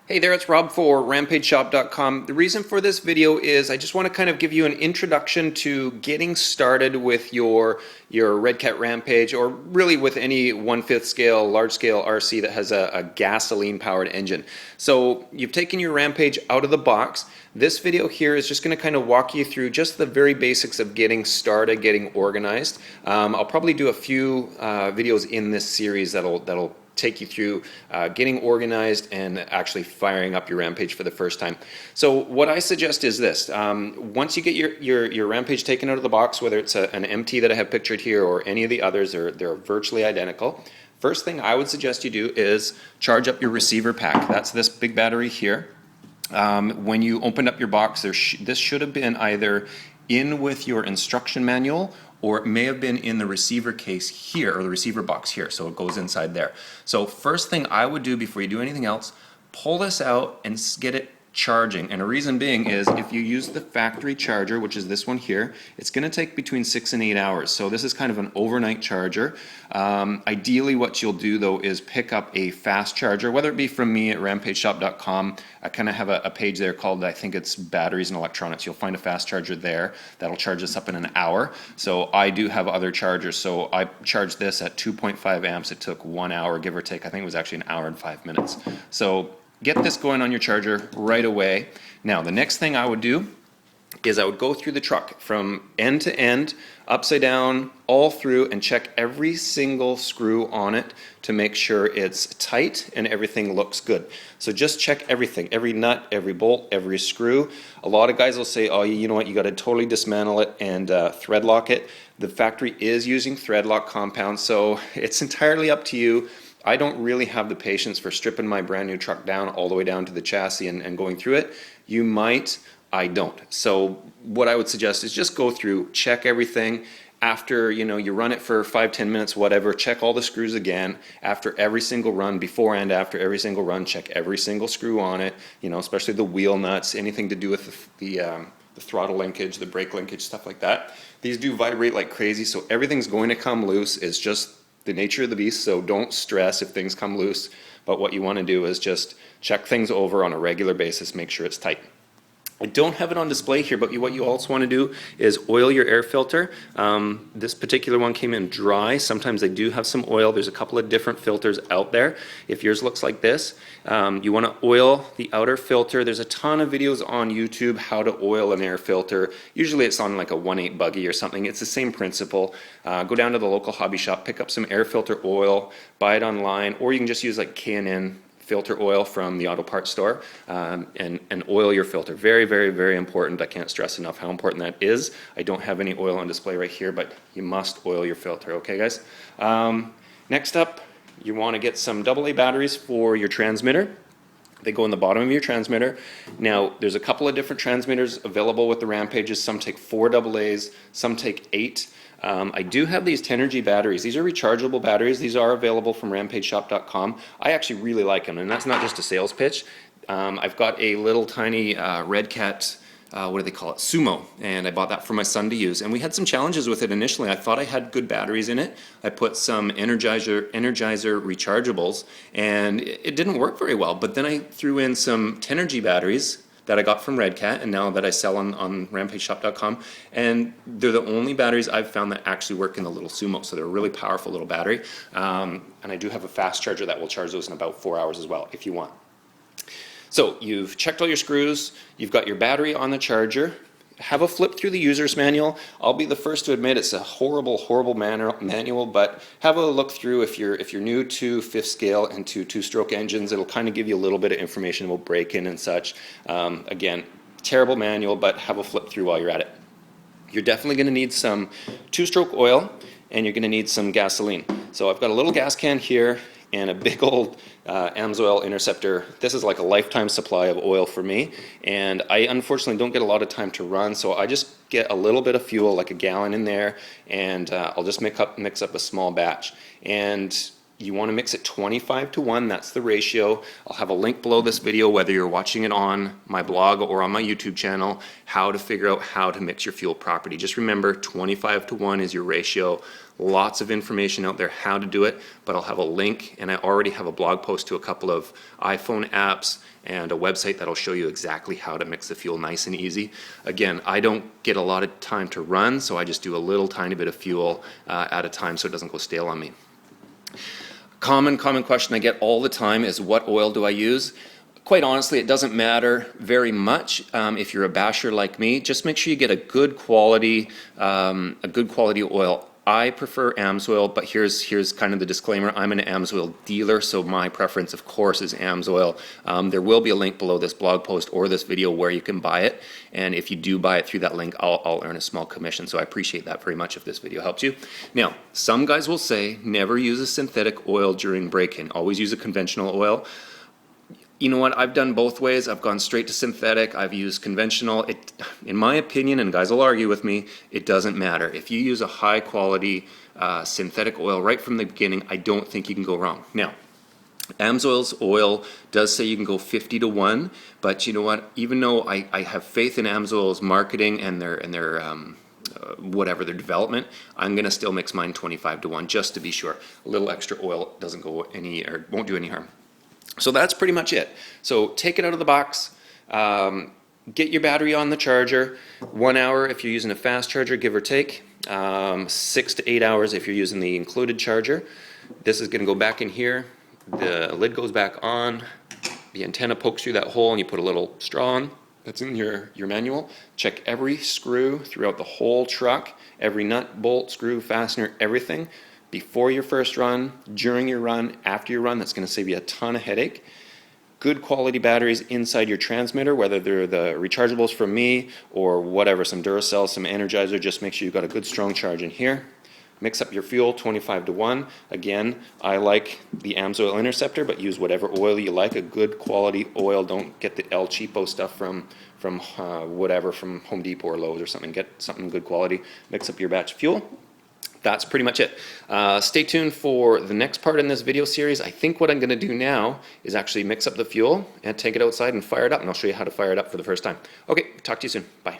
Hey there, it's Rob for RampageShop.com. The reason for this video is I just want to kind of give you an introduction to getting started with your Redcat Rampage, or really with any 1/5 scale, large scale RC that has a gasoline powered engine. So you've taken your Rampage out of the box. This video here is just going to kind of walk you through just the very basics of getting started, getting organized. I'll probably do a few videos in this series that'll take you through getting organized and actually firing up your Rampage for the first time. So what I suggest is this: once you get your Rampage taken out of the box, whether it's an MT that I have pictured here or any of the others, they're virtually identical. First thing I would suggest you do is charge up your receiver pack. That's this big battery here. When you opened up your box, this should have been either in with your instruction manual, or it may have been in the receiver case here, or the receiver box here, so it goes inside there. So first thing I would do before you do anything else, pull this out and get it charging. And the reason being is if you use the factory charger, which is this one here, it's going to take between 6 and 8 hours. So this is kind of an overnight charger. Ideally what you'll do though is pick up a fast charger, whether it be from me at RampageShop.com. I kind of have a page there called, I think it's batteries and electronics. You'll find a fast charger there that'll charge us up in an hour. So I do have other chargers. So I charged this at 2.5 amps. It took 1 hour, give or take. I think it was actually an hour and 5 minutes. So get this going on your charger right away. Now the next thing I would do is I would go through the truck from end to end, upside down, all through, and check every single screw on it to make sure it's tight and everything looks good. So just check everything, every nut, every bolt, every screw. A lot of guys will say, oh, you know what, you got to totally dismantle it and thread lock it. The factory is using thread lock compound, so it's entirely up to you. I don't really have the patience for stripping my brand new truck down all the way down to the chassis and going through it. You might, I don't. So what I would suggest is just go through, check everything. After you run it for 5-10 minutes, whatever, check all the screws again. After every single run, before and after every single run, check every single screw on it, especially the wheel nuts, anything to do with the throttle linkage, the brake linkage, stuff like that. These do vibrate like crazy, so everything's going to come loose. It's just the nature of the beast, so don't stress if things come loose. But what you want to do is just check things over on a regular basis, make sure it's tight. I don't have it on display here, but what you also want to do is oil your air filter. This particular one came in dry. Sometimes they do have some oil. There's a couple of different filters out there. If yours looks like this, you want to oil the outer filter. There's a ton of videos on YouTube how to oil an air filter. Usually it's on like a 1.8 buggy or something. It's the same principle. Go down to the local hobby shop, pick up some air filter oil, buy it online, or you can just use like K&N filter oil from the auto parts store, and oil your filter. Very, very, very important. I can't stress enough how important that is. I don't have any oil on display right here, but you must oil your filter, okay guys? Next up, you want to get some AA batteries for your transmitter. They go in the bottom of your transmitter. Now, there's a couple of different transmitters available with the Rampages. Some take 4 AAs, some take 8. I do have these Tenergy batteries. These are rechargeable batteries. These are available from RampageShop.com. I actually really like them, and that's not just a sales pitch. I've got a little tiny Redcat, what do they call it, Sumo, and I bought that for my son to use. And we had some challenges with it initially. I thought I had good batteries in it. I put some Energizer rechargeables, and it didn't work very well. But then I threw in some Tenergy batteries that I got from Redcat, and now that I sell on RampageShop.com, and they're the only batteries I've found that actually work in the little Sumo, so they're a really powerful little battery. And I do have a fast charger that will charge those in about 4 hours as well, if you want. So you've checked all your screws, you've got your battery on the charger. Have a flip through the user's manual. I'll be the first to admit it's a horrible, horrible manual, but have a look through if you're new to 5th scale and to 2-stroke engines. It'll kind of give you a little bit of information about break-in and such. Again, terrible manual, but have a flip through while you're at it. You're definitely going to need some 2-stroke oil, and you're going to need some gasoline. So I've got a little gas can here and a big old AMSOIL Interceptor. This is like a lifetime supply of oil for me, and I unfortunately don't get a lot of time to run, so I just get a little bit of fuel, like a gallon in there, and I'll just mix up a small batch. And You want to mix it 25-1, that's the ratio. I'll have a link below this video, whether you're watching it on my blog or on my YouTube channel, how to figure out how to mix your fuel properly. Just remember, 25-1 is your ratio. Lots of information out there how to do it, but I'll have a link, and I already have a blog post to a couple of iPhone apps and a website that'll show you exactly how to mix the fuel nice and easy. Again, I don't get a lot of time to run, so I just do a little tiny bit of fuel at a time so it doesn't go stale on me. Common question I get all the time is, what oil do I use? Quite honestly, it doesn't matter very much if you're a basher like me. Just make sure you get a good quality oil. I prefer AMSOIL, but here's kind of the disclaimer. I'm an AMSOIL dealer, so my preference, of course, is AMSOIL. There will be a link below this blog post or this video where you can buy it, and if you do buy it through that link, I'll earn a small commission, so I appreciate that very much if this video helps you. Now, some guys will say, never use a synthetic oil during break-in. Always use a conventional oil. You know what, I've done both ways. I've gone straight to synthetic, I've used conventional. In my opinion, and guys will argue with me, it doesn't matter. If you use a high quality synthetic oil right from the beginning, I don't think you can go wrong. Now, AMSOIL's oil does say you can go 50-1, but you know what, even though I have faith in AMSOIL's marketing and their whatever their development, I'm gonna still mix mine 25-1 just to be sure. A little extra oil doesn't go any, or won't do any harm. So that's pretty much it. So take it out of the box, get your battery on the charger, 1 hour if you're using a fast charger, give or take, 6 to 8 hours if you're using the included charger. This is going to go back in here, the lid goes back on, the antenna pokes through that hole, and you put a little straw on. That's in your manual. Check every screw throughout the whole truck, every nut, bolt, screw, fastener, everything. Before your first run, during your run, after your run. That's going to save you a ton of headache. Good quality batteries inside your transmitter, whether they're the rechargeables from me or whatever, some Duracell, some Energizer. Just make sure you've got a good strong charge in here. Mix up your fuel 25-1. Again, I like the AMSOIL Interceptor, but use whatever oil you like. A good quality oil. Don't get the El Cheapo stuff from whatever, from Home Depot or Lowe's or something. Get something good quality. Mix up your batch of fuel. That's pretty much it. Stay tuned for the next part in this video series. I think what I'm going to do now is actually mix up the fuel and take it outside and fire it up, and I'll show you how to fire it up for the first time. Okay, talk to you soon. Bye.